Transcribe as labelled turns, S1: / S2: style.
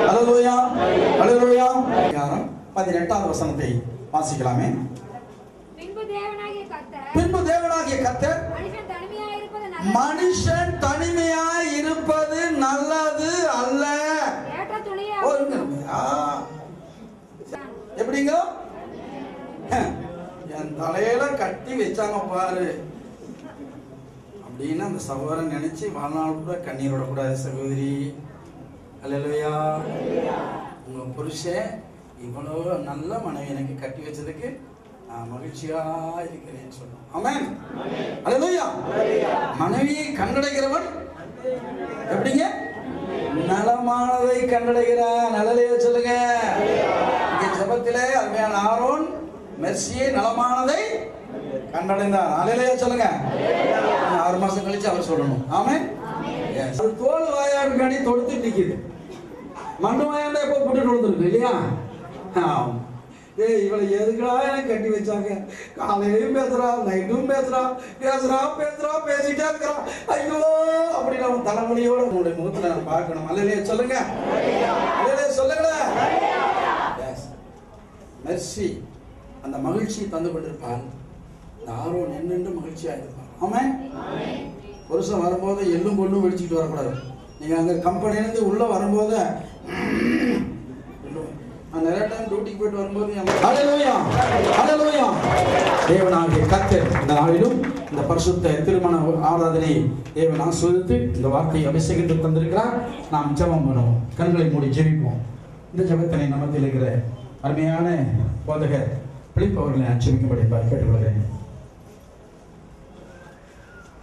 S1: அல்லேலூயா அல்லேலூயா. 18வது வசனத்தை வாசிக்கலாமே. பின்பு தேவனாகிய கர்த்தர் மனுஷன் தனிமையாய் இருப்பது நல்லது அல்ல. எப்படிங்க என் தலையில கட்டி வச்சாங்க பாரு அப்படின்னு அந்த சகோதரன் நினைச்சு வாழ்நாள் கூட கண்ணீர் விடக்கூடாது சகோதரி. அல்லேலூயா. உங்க புருஷன் இவ்வளவு நல்ல மனைவி எனக்கு கட்டி வச்சதுக்கு நான் மகிழ்ச்சியா இருக்கிறேன்னு சொல்றோம். ஆமென். அல்லேலூயா. மனைவியை கண்டடைகிறவன் எப்படிங்க நலமானதை கண்டடைகிறான். நல்லலையா சொல்லுங்க. இங்கே ஜெபத்திலே அருமையான ஆரோன் மெர்சியை நலமானதை கண்டடைந்தார். அல்லேலூயா சொல்லுங்க. 6 மாசம் கழிச்சு அவர் சொல்லணும். ஆமென். அது தோல் வாயாடுக்காண்டி தொடுத்து நிக்குது. மண்ணு வாயாண்டா எப்போ புட்டு தொடுத்துருக்கு இல்லையா? இவளை எதுக்குடா எனக்கு கட்டி வச்சாங்க? காலையிலையும் பேசுறா, நைட்டும் பேசுறா, பேசிட்டே இருக்கிறா. ஐயோ அப்படி நம்ம தலைமுடியோட உங்களுடைய முகத்துல நான் பார்க்கணும். அல்லேலூயா சொல்லுங்க. அல்லேலூயா சொல்லுங்க. மெர்சி அந்த மகிழ்ச்சி தந்து கொண்டிருப்பார். இந்த ஆரோன் என்னென்று மகிழ்ச்சியா இருப்பார். ஆமென். புருஷன் வரும்போது எள்ளும் பொண்ணும் வெடிச்சுட்டு வரக்கூடாது. நீங்க அங்க கம்பெனிலேருந்து உள்ள வரும்போது நிறைய டைம் டியூட்டிக்கு போயிட்டு வரும்போது அல்லேலூயா அல்லேலூயா. தேவனாகிய கர்த்தர் இந்த நாளிலும் இந்த பரிசுத்த திருமண ஆராதனை தேவன் ஆசீர்வதித்து இந்த வார்த்தையை அபிஷேகம் தந்திருக்கிறார். நாம் ஜெபம் பண்ணுவோம். கண்களை மூடி ஜெபிப்போம். இந்த ஜெபத்தினை நமத்தில் இருக்கிற அருமையான போதகர் பிலிப் அவர்களை நான் ஜெபிக்கும்படி கேட்டுக்கொள்கிறேன்.